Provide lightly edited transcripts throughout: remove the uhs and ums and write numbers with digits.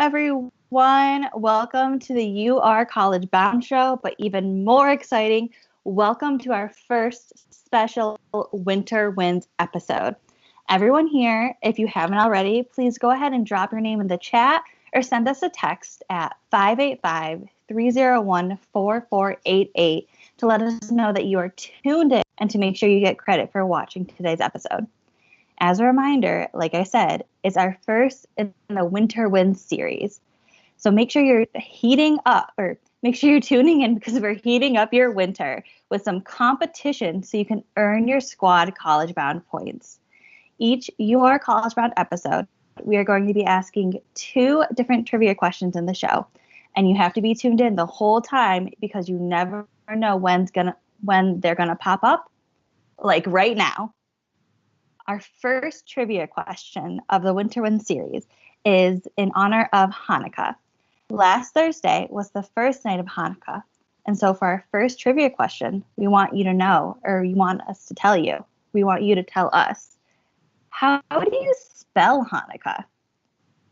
everyone. Welcome to the You Are College Bound Show, but even more exciting, welcome to our first special Winter Winds episode. Everyone here, if you haven't already, please go ahead and drop your name in the chat or send us a text at 585-301-4488 to let us know that you are tuned in and to make sure you get credit for watching today's episode. As a reminder, like I said, it's our first in the Winter Winds series. So make sure you're tuning in because we're heating up your winter with some competition so you can earn your squad college bound points. Each You Are College Bound episode, we are going to be asking 2 different trivia questions in the show. And you have to be tuned in the whole time because you never know when they're gonna pop up, like right now. Our first trivia question of the Winter Wind series is in honor of Hanukkah. Last Thursday was the first night of Hanukkah. And so for our first trivia question, we want you to know, or we want us to tell you, we want you to tell us, how do you spell Hanukkah?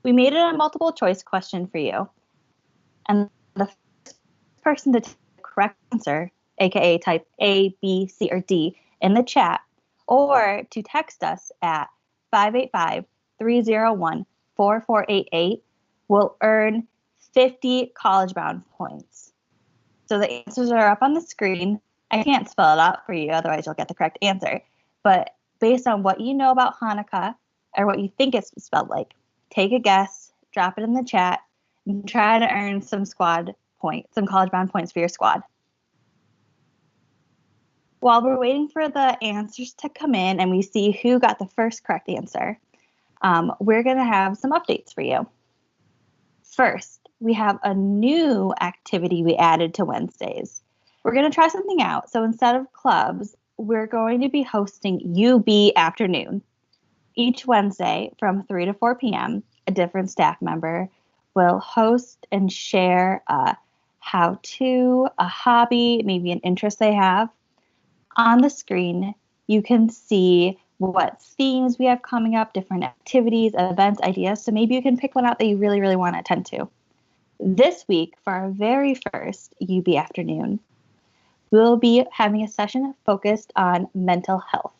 We made it a multiple choice question for you. And the first person to take the correct answer, aka type A, B, C, or D in the chat, or to text us at 585-301-4488 will earn 50 college bound points. So the answers are up on the screen. I can't spell it out for you, otherwise you'll get the correct answer. But based on what you know about Hanukkah, or what you think it's spelled like, take a guess, drop it in the chat, and try to earn some college bound points for your squad. While we're waiting for the answers to come in and we see who got the first correct answer, we're going to have some updates for you. First, we have a new activity we added to Wednesdays. We're going to try something out. So instead of clubs, we're going to be hosting UB Afternoon. Each Wednesday from 3 to 4 p.m., a different staff member will host and share a how-to, a hobby, maybe an interest they have. On the screen, you can see what themes we have coming up, different activities, events, ideas. So maybe you can pick one out that you really, really want to attend to. This week, for our very first UB Afternoon, we'll be having a session focused on mental health.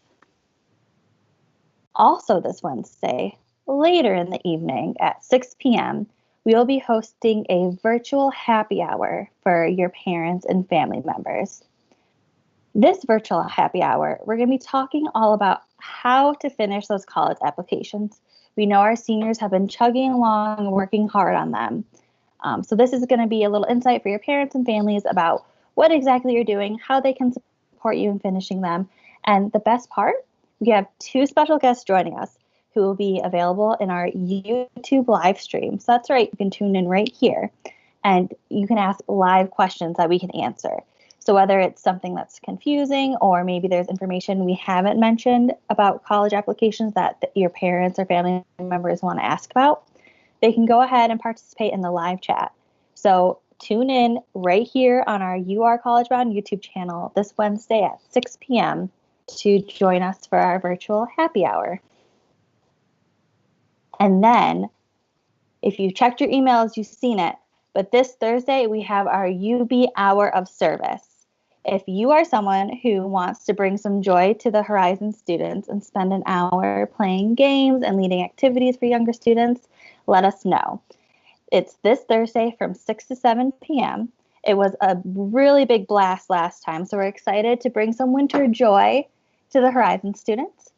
Also this Wednesday, later in the evening at 6 p.m., we will be hosting a virtual happy hour for your parents and family members. This virtual happy hour, we're going to be talking all about how to finish those college applications. We know our seniors have been chugging along and working hard on them. So this is going to be a little insight for your parents and families about what exactly you're doing, how they can support you in finishing them. And the best part, we have 2 special guests joining us who will be available in our YouTube live stream. So that's right, you can tune in right here and you can ask live questions that we can answer. So whether it's something that's confusing or maybe there's information we haven't mentioned about college applications that your parents or family members want to ask about, they can go ahead and participate in the live chat. So tune in right here on our You Are College Bound YouTube channel this Wednesday at 6 p.m. to join us for our virtual happy hour. And then, if you've checked your emails, you've seen it. But this Thursday, we have our UB Hour of Service. If you are someone who wants to bring some joy to the Horizon students and spend an hour playing games and leading activities for younger students, let us know. It's this Thursday from 6 to 7 p.m. It was a really big blast last time, so we're excited to bring some winter joy to the Horizon students.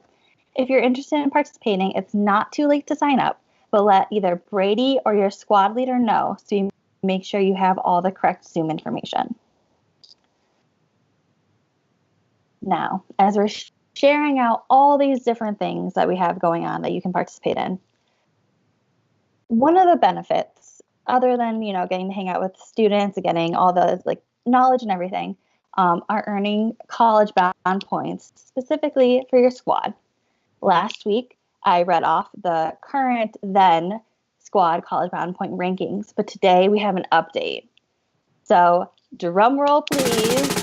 If you're interested in participating, it's not too late to sign up, but let either Brady or your squad leader know so you make sure you have all the correct Zoom information. Now, as we're sharing out all these different things that we have going on that you can participate in, one of the benefits, other than, getting to hang out with students and getting all the knowledge and everything, are earning college bound points specifically for your squad. Last week, I read off the current then squad college bound point rankings, but today we have an update. So drum roll, please.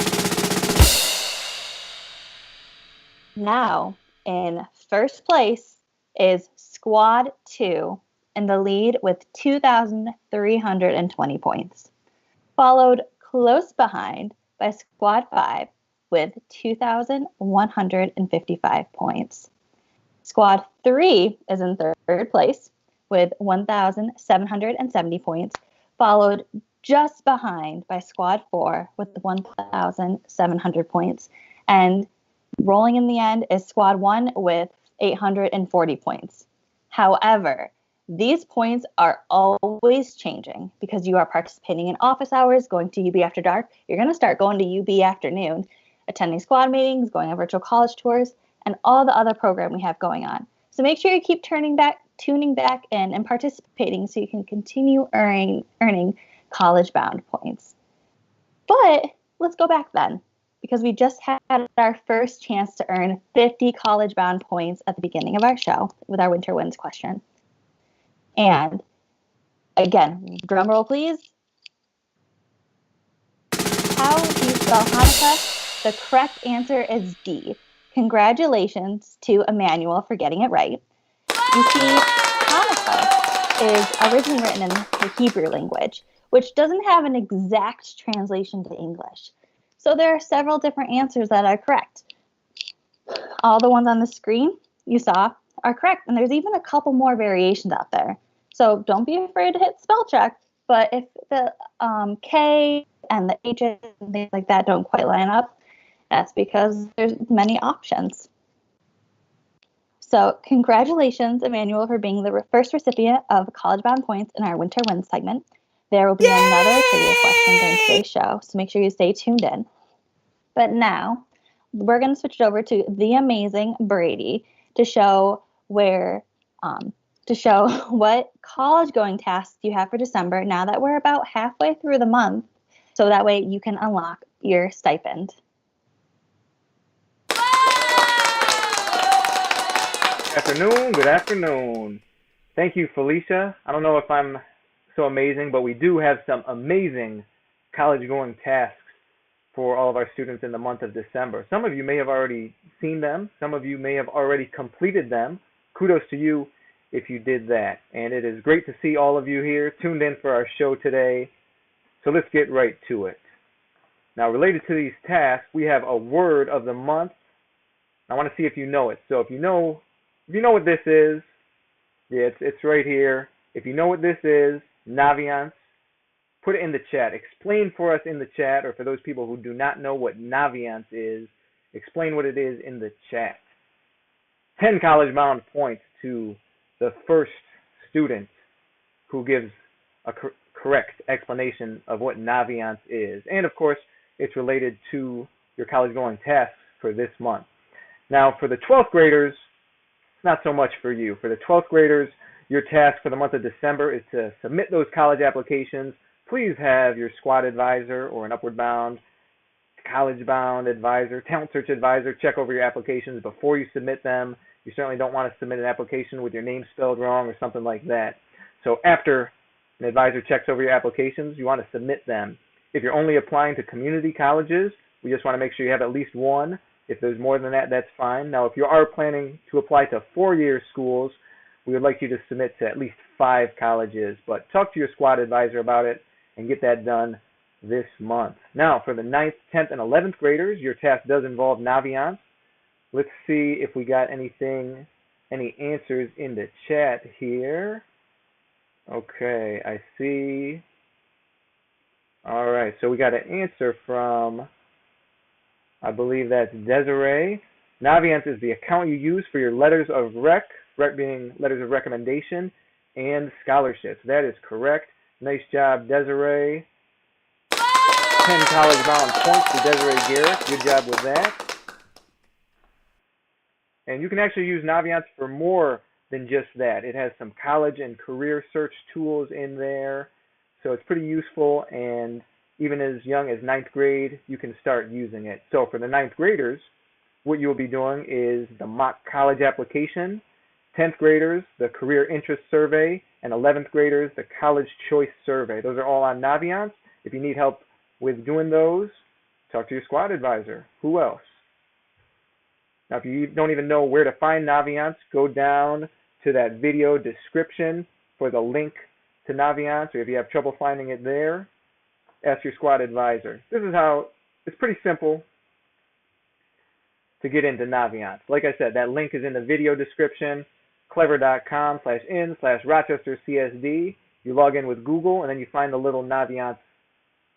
Now, in first place is Squad 2 in the lead with 2,320 points, followed close behind by Squad 5 with 2,155 points. Squad 3 is in third place with 1,770 points, followed just behind by Squad 4 with 1,700 points. And rolling in the end is Squad 1 with 840 points. However, these points are always changing because you are participating in office hours, going to UB After Dark. You're going to start going to UB Afternoon, attending squad meetings, going on virtual college tours, and all the other program we have going on. So make sure you keep tuning back in and participating so you can continue earning college-bound points. But let's go back then, because we just had our first chance to earn 50 college-bound points at the beginning of our show with our Winter Winds question. And again, drum roll, please. How do you spell Hanukkah? The correct answer is D. Congratulations to Emmanuel for getting it right. You see, Hanukkah is originally written in the Hebrew language, which doesn't have an exact translation to English. So there are several different answers that are correct. All the ones on the screen you saw are correct, and there's even a couple more variations out there. So don't be afraid to hit spell check, but if the K and the H's and things like that don't quite line up, that's because there's many options. So congratulations, Emmanuel, for being the first recipient of college-bound points in our Winter Winds segment. There will be another trivia question during today's show, so make sure you stay tuned in. But now, we're going to switch it over to the amazing Brady to show what college-going tasks you have for December now that we're about halfway through the month, so that way you can unlock your stipend. Good afternoon. Thank you, Felicia. I don't know if I'm so amazing, but we do have some amazing college-going tasks for all of our students in the month of December. Some of you may have already seen them. Some of you may have already completed them. Kudos to you if you did that. And it is great to see all of you here tuned in for our show today. So let's get right to it. Now, related to these tasks, we have a word of the month. I want to see if you know it. So if you know what this is, yeah, it's right here. If you know what this is, Naviance, put it in the chat. Explain for us in the chat, or for those people who do not know what Naviance is, explain what it is in the chat. 10 college-bound points to the first student who gives a correct explanation of what Naviance is. And of course, it's related to your college-going tasks for this month. Now, for the 12th graders, not so much for you. For the 12th graders, your task for the month of December is to submit those college applications. Please have your squad advisor or an Upward Bound, college bound advisor, talent search advisor check over your applications before you submit them. You certainly don't want to submit an application with your name spelled wrong or something like that. So after an advisor checks over your applications, you want to submit them. If you're only applying to community colleges, we just want to make sure you have at least one. If there's more than that, that's fine. Now, if you are planning to apply to four-year schools, we would like you to submit to at least 5 colleges. But talk to your squad advisor about it and get that done this month. Now, for the 9th, 10th, and 11th graders, your task does involve Naviance. Let's see if we got any answers in the chat here. Okay, I see. All right, so we got an answer from, I believe that's Desiree. Naviance is the account you use for your letters of rec being letters of recommendation, and scholarships. That is correct. Nice job, Desiree. 10 college-bound points to Desiree Garrett. Good job with that. And you can actually use Naviance for more than just that. It has some college and career search tools in there, so it's pretty useful, and even as young as 9th grade, you can start using it. So for the 9th graders, what you'll be doing is the mock college application, 10th graders, the career interest survey, and 11th graders, the college choice survey. Those are all on Naviance. If you need help with doing those, talk to your squad advisor. Who else? Now, if you don't even know where to find Naviance, go down to that video description, for the link to Naviance, or if you have trouble finding it there, ask your squad advisor. This is how, it's pretty simple to get into Naviance. Like I said, that link is in the video description, clever.com/in/RochesterCSD. You log in with Google, and then you find the little Naviance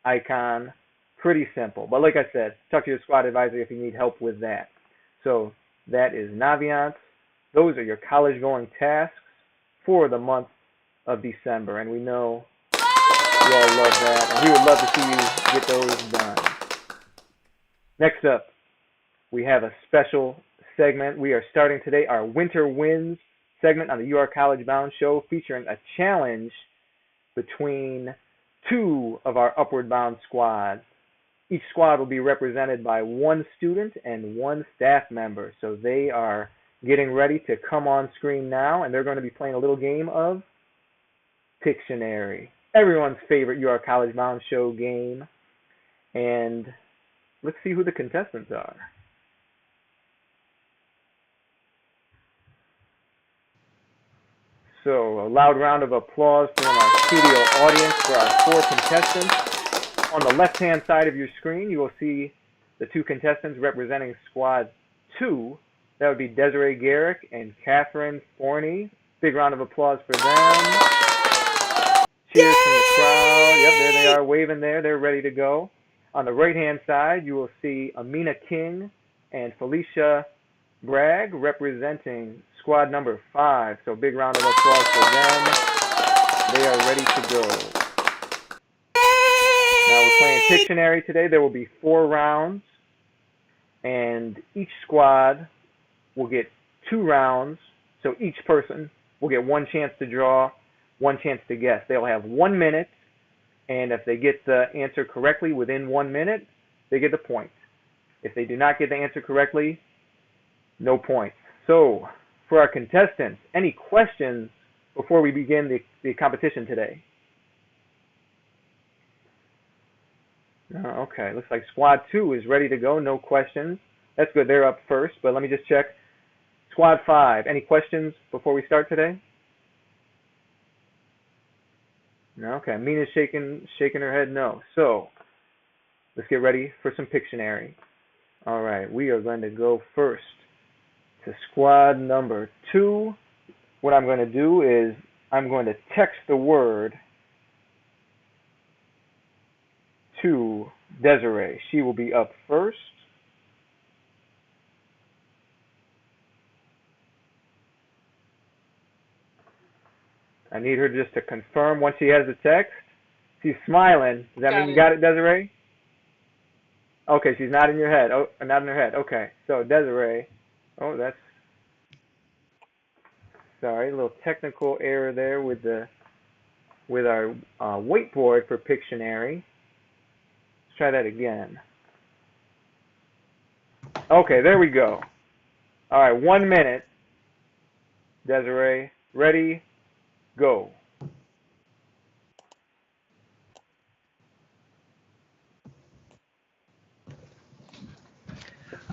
icon. Pretty simple. But like I said, talk to your squad advisor if you need help with that. So that is Naviance. Those are your college-going tasks for the month of December. And we know you all love that, and we would love to see you get those done. Next up, we have a special segment. We are starting today our Winter Wins segment on the You Are College Bound show, featuring a challenge between two of our Upward Bound squads. Each squad will be represented by one student and one staff member. So they are getting ready to come on screen now, and they're going to be playing a little game of Pictionary. Everyone's favorite You Are College Bound show game. And let's see who the contestants are. So a loud round of applause from our studio audience for our four contestants. On the left-hand side of your screen, you will see the two contestants representing Squad 2. That would be Desiree Garrick and Catherine Forney. Big round of applause for them. Cheers from the crowd. Yep, there they are waving there. They're ready to go. On the right-hand side, you will see Amina King and Felicia Bragg representing squad number 5. So big round of applause for them. They are ready to go. Now we're playing Pictionary today. There will be 4 rounds, and each squad will get 2 rounds. So each person will get 1 chance to draw, 1 chance to guess. They'll have 1 minute, and if they get the answer correctly within 1 minute, they get the point. If they do not get the answer correctly, no points. So, for our contestants, any questions before we begin the competition today? Okay, looks like Squad 2 is ready to go. No questions. That's good. They're up first, but let me just check. Squad 5, any questions before we start today? No? Okay, Mina's shaking her head no. So, let's get ready for some Pictionary. All right, we are going to go first to squad number 2. What I'm going to do is I'm going to text the word to Desiree. She will be up first. I need her just to confirm once she has the text. She's smiling. Does that mean you got it, Desiree? Okay, she's nodding your head. Oh, not in her head. Okay, so Desiree. Oh, that's, sorry, a little technical error there with our whiteboard for Pictionary. Let's try that again. Okay, there we go. All right, 1 minute. Desiree, ready, go.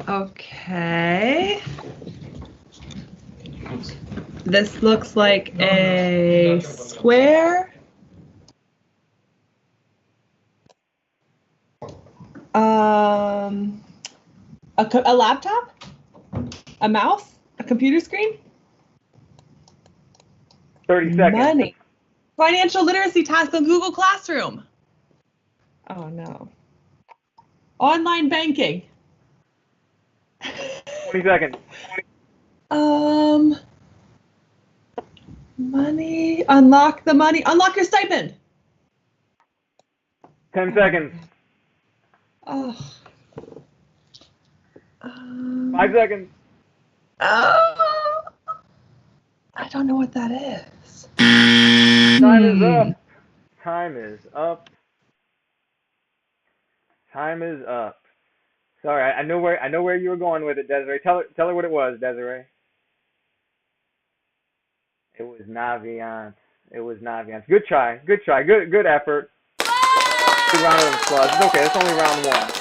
Okay. This looks like a square. A laptop? A mouse? A computer screen? 30 seconds. Money. Financial literacy task on Google Classroom. Oh no. Online banking. 20 seconds. Money. Unlock the money. Unlock your stipend. 10 seconds. Oh. 5 seconds. Oh. I don't know what that is. Time is up. Time is up. Time is up. Sorry, I know where you were going with it, Desiree. Tell her what it was, Desiree. It was Naviance. It was Naviance. Good try. Good try. Good effort. Good round of applause. It's okay. It's only round 1.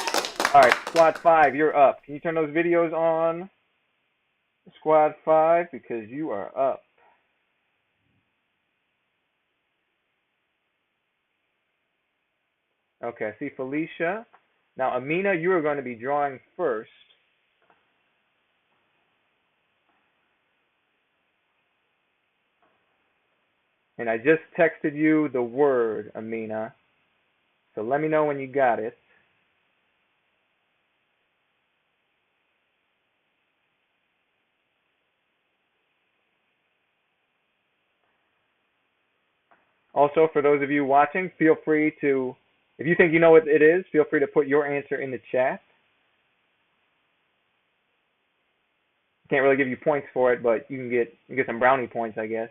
All right, Squad 5, you're up. Can you turn those videos on? Squad 5, because you are up. Okay, I see Felicia. Now, Amina, you are going to be drawing first. And I just texted you the word, Amina. So let me know when you got it. Also, for those of you watching, feel free to, if you think you know what it is, feel free to put your answer in the chat. Can't really give you points for it, but you can get some brownie points, I guess.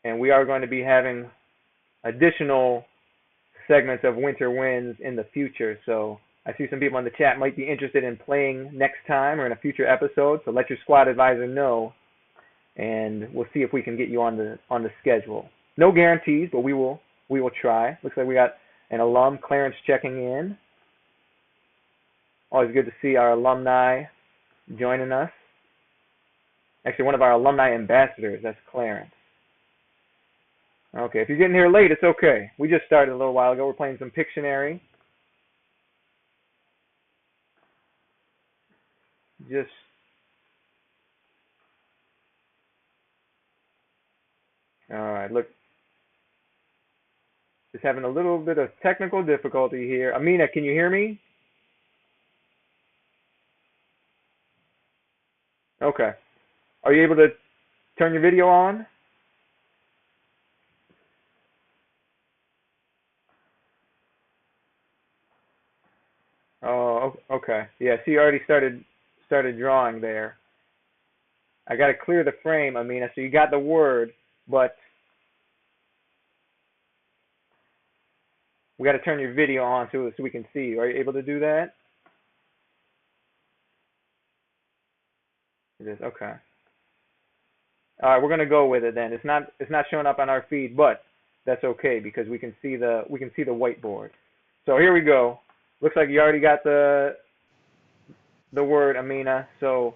And we are going to be having additional segments of Winter Winds in the future. So I see some people in the chat might be interested in playing next time or in a future episode. So let your squad advisor know, and we'll see if we can get you on the schedule. No guarantees, but we will try. Looks like we got an alum, Clarence, checking in. Always good to see our alumni joining us. Actually, one of our alumni ambassadors, that's Clarence. Okay, if you're getting here late, it's okay. We just started a little while ago. We're playing some Pictionary. All right, look. Just having a little bit of technical difficulty here. Amina, can you hear me? Okay. Are you able to turn your video on? Oh, okay. Yeah, see, you already started drawing there. I got to clear the frame, Amina. So you got the word, but we got to turn your video on so we can see you. Are you able to do that? It is. Okay. All right, we're gonna go with it then. It's not showing up on our feed, but that's okay because we can see the whiteboard. So here we go. Looks like you already got the word, Amina. So,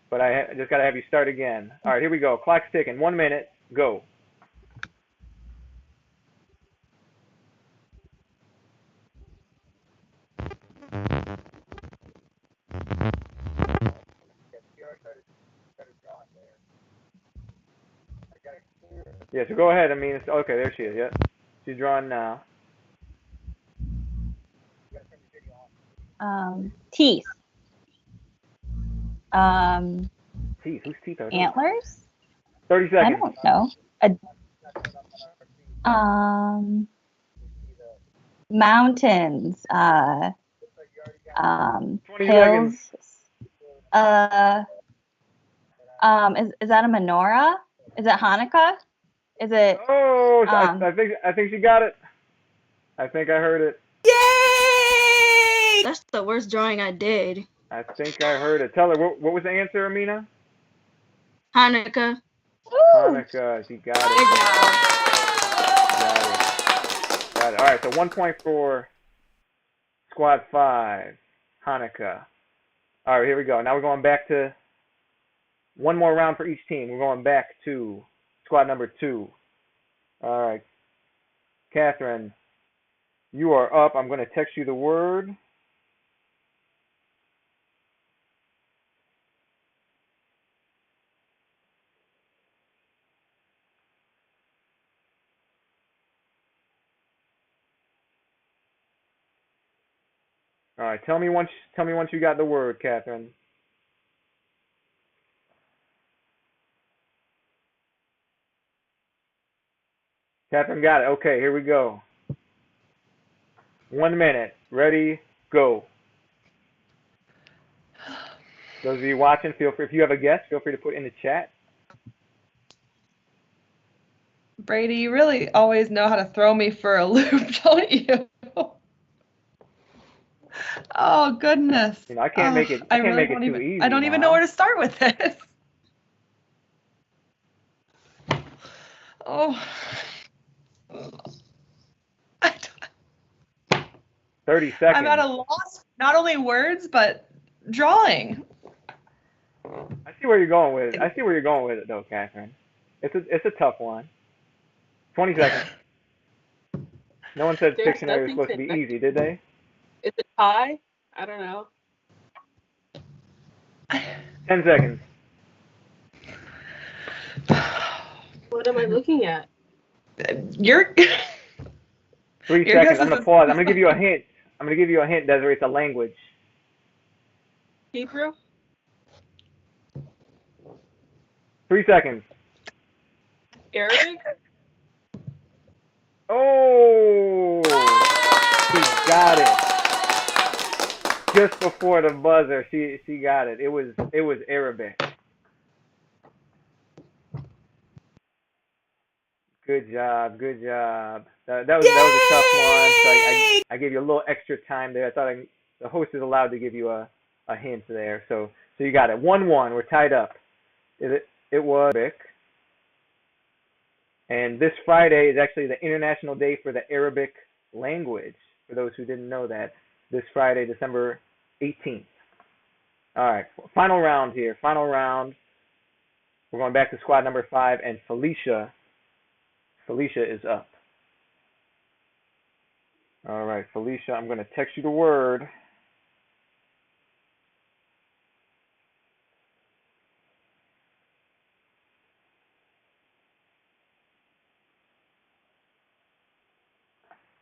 but I just gotta have you start again. All right, here we go. Clock's ticking. 1 minute. Go. Yeah, so go ahead. Amina. Okay, there she is. Yep, she's drawing now. Teeth. Teeth. Whose teeth are those? Antlers? 30 seconds. I don't know. Mountains. 20 Hills. seconds. Is that a menorah? Is it Hanukkah? Is it? Oh, I think she got it. I think I heard it. Yay! That's the worst drawing I did. I think I heard it. Tell her, what was the answer, Amina? Hanukkah. Hanukkah. She got it. Got it. All right, so 1 point for Squad 5, Hanukkah. All right, here we go. Now we're going back to one more round for each team. We're going back to Squad number 2. All right, Catherine, you are up. I'm going to text you the word. All right, tell me once you got the word, Catherine. Catherine got it. Okay, here we go. 1 minute. Ready, go. Those of you watching, feel free, if you have a guess, feel free to put it in the chat. Brady, you really always know how to throw me for a loop, don't you? Oh, goodness. You know, I can't make it too easy. I don't even know where to start with this. Oh. 30 seconds. I'm at a loss, not only words, but drawing. I see where you're going with it. Though, Catherine. It's a tough one. 20 seconds. No one said There's Pictionary was nothing supposed to be connected. easy, did they? Is it pie? I don't know. 10 seconds. What am I looking at? Your 3 your guess seconds. I'm is gonna pause. I'm gonna give you a hint. Desiree. It's a language. Hebrew? 3 seconds. Arabic? Oh, she got it. Just before the buzzer, she got it. It was Arabic. Good job. That was a tough one. So I gave you a little extra time there. I thought the host is allowed to give you a hint there. So you got it. 1-1. We're tied up. It was Arabic. And this Friday is actually the International Day for the Arabic Language. For those who didn't know that, this Friday, December 18th. All right, final round here. Final round. We're going back to squad number 5, and Felicia is up. All right, Felicia, I'm going to text you the word.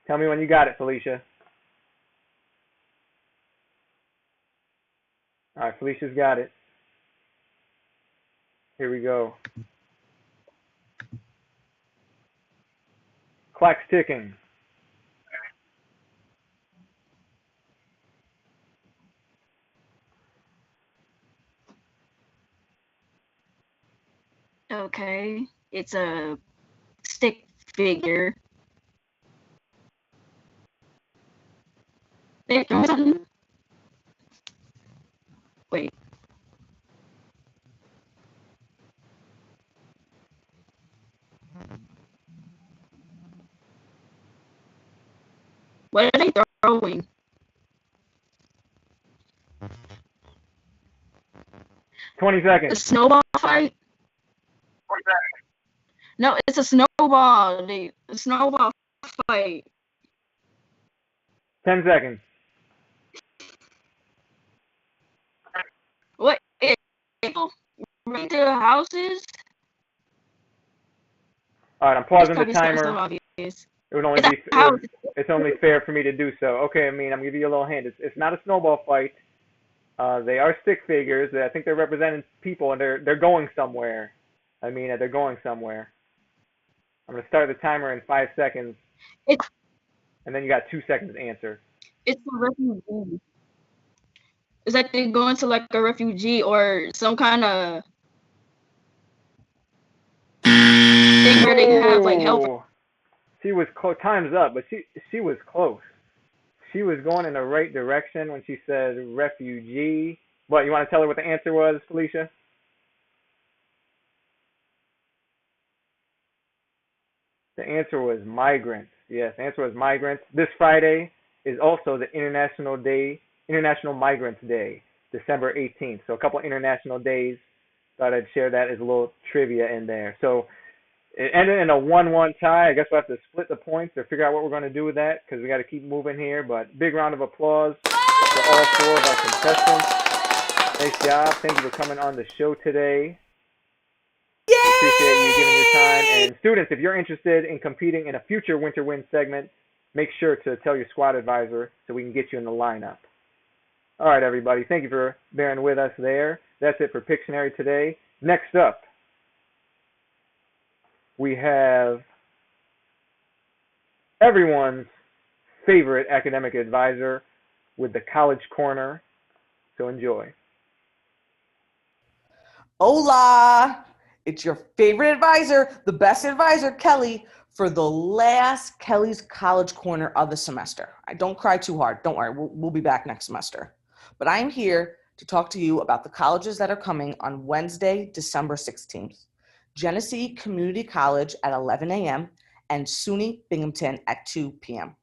Tell me when you got it, Felicia. All right, Felicia's got it. Here we go. Clock's ticking. Okay. It's a stick figure. Wait. What are they throwing? Twenty A seconds. snowball fight? No, it's a snowball. A snowball fight. 10 seconds. What? People rent their houses? All right, I'm pausing the This type is so timer. obvious. It would only It's be a house. it's only fair for me to do so. Okay, I mean, I'm gonna give you a little hint. It's not a snowball fight. They are stick figures. I think they're representing people, and they're going somewhere. They're going somewhere. I'm gonna start the timer in 5 seconds, It's and then you got 2 seconds to answer. it's a refugee. It's like they're going to like a refugee or some kind of thing where they have like help. Oh, she was close. Time's up, but she was close. She was going in the right direction when she said refugee. What, you want to tell her what the answer was, Felicia? The answer was migrants. Yes, the answer was migrants. This Friday is also the International Migrants Day, December 18th. So a couple international days. Thought I'd share that as a little trivia in there. So it ended in a 1-1 tie. I guess we'll have to split the points or figure out what we're going to do with that because we got to keep moving here. But big round of applause for all 4 of our contestants. Nice job. Thank you for coming on the show today. We appreciate you giving your time. And students, if you're interested in competing in a future Winter Wind segment, make sure to tell your squad advisor so we can get you in the lineup. All right, everybody. Thank you for bearing with us there. That's it for Pictionary today. Next up, we have everyone's favorite academic advisor with the College Corner. So enjoy. Hola! It's your favorite advisor, the best advisor, Kelly, for the last Kelly's College Corner of the semester. Don't cry too hard. Don't worry. We'll be back next semester. But I'm here to talk to you about the colleges that are coming on Wednesday, December 16th. Genesee Community College at 11 a.m. and SUNY Binghamton at 2 p.m.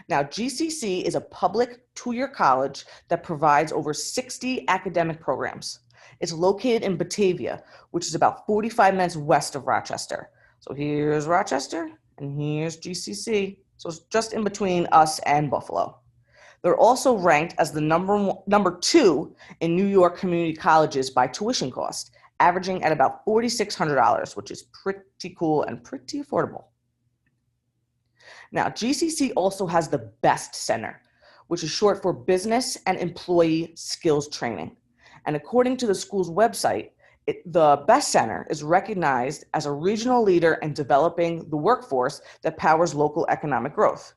Now, GCC is a public 2-year college that provides over 60 academic programs. It's located in Batavia, which is about 45 minutes west of Rochester. So here's Rochester and here's GCC. So it's just in between us and Buffalo. They're also ranked as the number 2 in New York community colleges by tuition cost, averaging at about $4,600, which is pretty cool and pretty affordable. Now, GCC also has the BEST Center, which is short for Business and Employee Skills Training. And according to the school's website, the BEST Center is recognized as a regional leader in developing the workforce that powers local economic growth.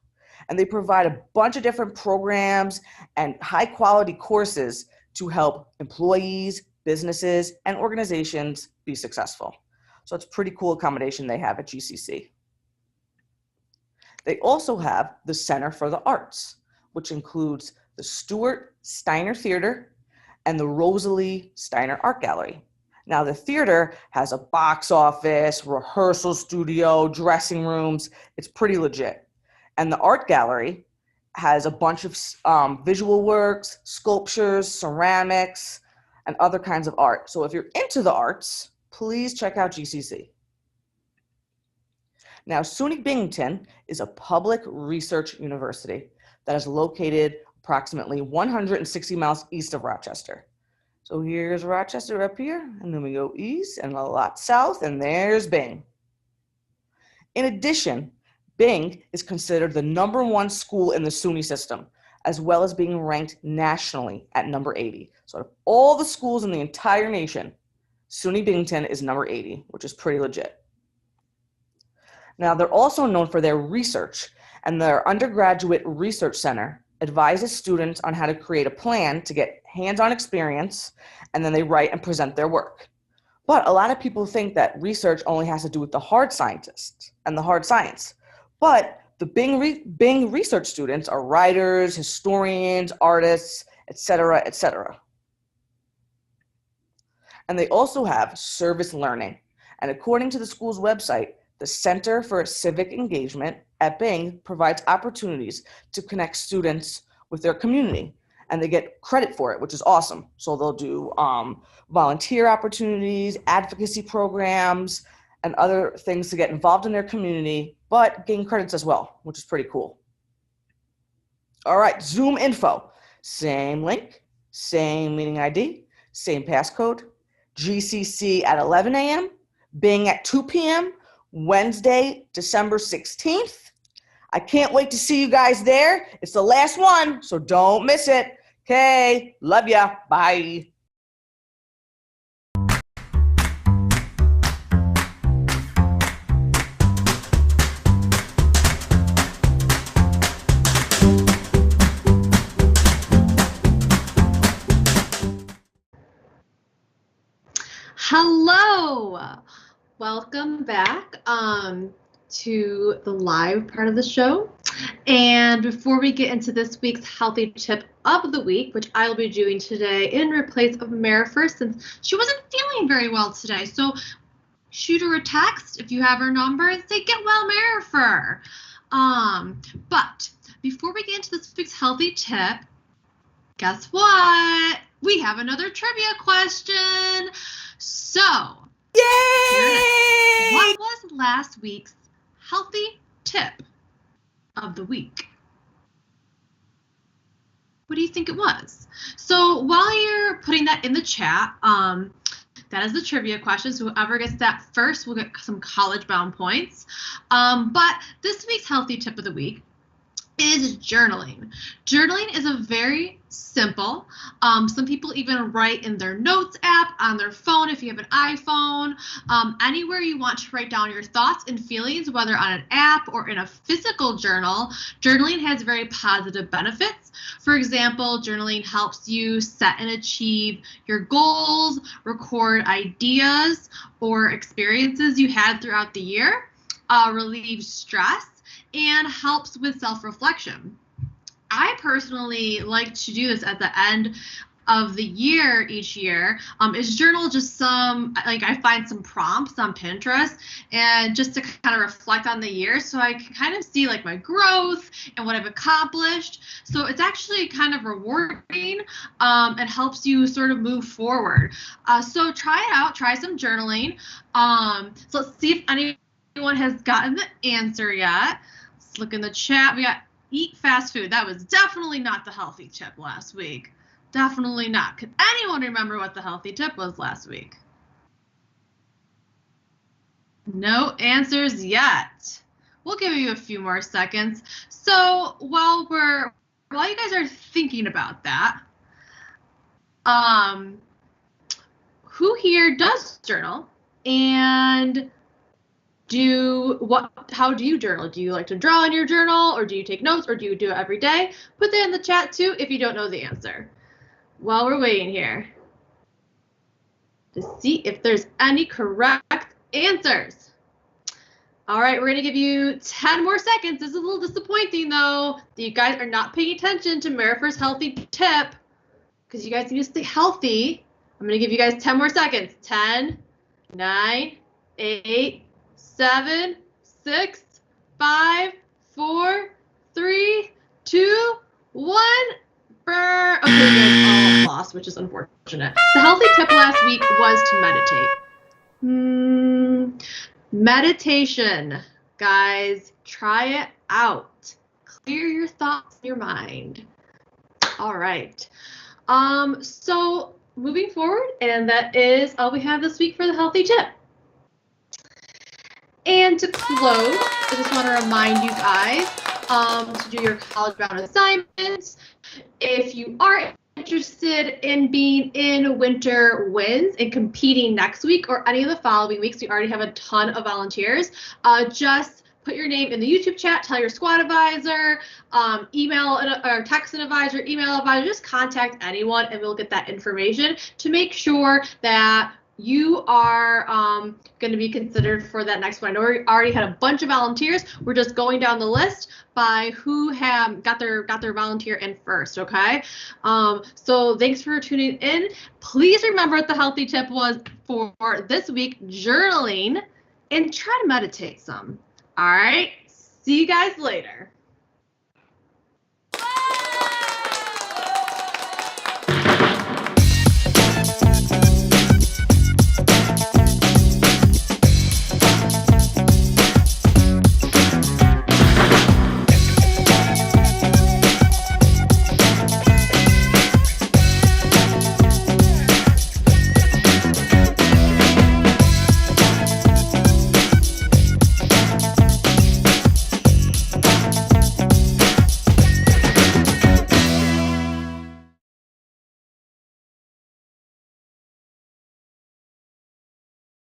And they provide a bunch of different programs and high quality courses to help employees, businesses, and organizations be successful. So it's a pretty cool accommodation they have at GCC. They also have the Center for the Arts, which includes the Stuart Steiner Theater and the Rosalie Steiner Art Gallery. Now, the theater has a box office, rehearsal studio, dressing rooms. It's pretty legit. And the art gallery has a bunch of visual works, sculptures, ceramics, and other kinds of art. So if you're into the arts, please check out GCC. Now, SUNY Binghamton is a public research university that is located approximately 160 miles east of Rochester. So here's Rochester up here, and then we go east and a lot south, and there's Bing. In addition, Bing is considered the number 1 school in the SUNY system, as well as being ranked nationally at number 80. So of all the schools in the entire nation, SUNY Binghamton is number 80, which is pretty legit. Now, they're also known for their research, and their undergraduate research center advises students on how to create a plan to get hands-on experience, and then they write and present their work. But a lot of people think that research only has to do with the hard scientists and the hard science. But the Bing research students are writers, historians, artists, etc., etc. And they also have service learning. And according to the school's website, the Center for Civic Engagement at Bing provides opportunities to connect students with their community, and they get credit for it, which is awesome. So they'll do volunteer opportunities, advocacy programs, and other things to get involved in their community, but gain credits as well, which is pretty cool. All right, Zoom info. Same link, same meeting ID, same passcode. GCC at 11 a.m., Bing at 2 p.m., Wednesday, December 16th. I can't wait to see you guys there. It's the last one, so don't miss it. Okay, love ya. Bye. Hello, welcome back to the live part of the show. And before we get into this week's healthy tip of the week, which I'll be doing today in replace of Marifer, since she wasn't feeling very well today, so shoot her a text if you have her number and say, get well, Marifer. But before we get into this week's healthy tip, guess what? We have another trivia question. So, yay! What was last week's healthy tip of the week? What do you think it was? So while you're putting that in the chat, that is the trivia question. So whoever gets that first will get some college-bound points. But this week's healthy tip of the week is journaling. Journaling is a very simple. Some people even write in their notes app on their phone if you have an iPhone. Anywhere you want to write down your thoughts and feelings, whether on an app or in a physical journal, journaling has very positive benefits. For example, journaling helps you set and achieve your goals, record ideas or experiences you had throughout the year, relieve stress, and helps with self-reflection. I personally like to do this at the end of the year each year is journal just some, like I find some prompts on Pinterest and just to kind of reflect on the year so I can kind of see like my growth and what I've accomplished. So it's actually kind of rewarding and helps you sort of move forward. So try it out, try some journaling. So let's see if anyone has gotten the answer yet. Let's look in the chat. We got eat fast food. That was definitely not the healthy tip last week. Definitely not. Could anyone remember what the healthy tip was last week? No answers yet. We'll give you a few more seconds. So while you guys are thinking about that, who here does journal? And how do you journal? Do you like to draw in your journal, or do you take notes, or do you do it every day? Put that in the chat too if you don't know the answer. While we're waiting here to see if there's any correct answers. All right, we're gonna give you 10 more seconds. This is a little disappointing though, that you guys are not paying attention to Marifer's healthy tip because you guys need to stay healthy. I'm gonna give you guys 10 more seconds. 10, 9, 8, 7, 6, 5, 4, 3, 2, 1. Brr. Okay, you guys all lost, which is unfortunate. The healthy tip last week was to meditate. Meditation, guys, try it out. Clear your thoughts in your mind. All right. So moving forward, and that is all we have this week for the healthy tip. And to close, I just want to remind you guys to do your college-bound assignments. If you are interested in being in Winter Winds and competing next week or any of the following weeks, we already have a ton of volunteers. Just put your name in the YouTube chat, tell your squad advisor, email or text an advisor, email advisor, just contact anyone and we'll get that information to make sure that you are going to be considered for that next one. I know we already had a bunch of volunteers. We're just going down the list by who have got their volunteer in first, okay? So thanks for tuning in. Please remember what the healthy tip was for this week, journaling, and try to meditate some. All right, see you guys later.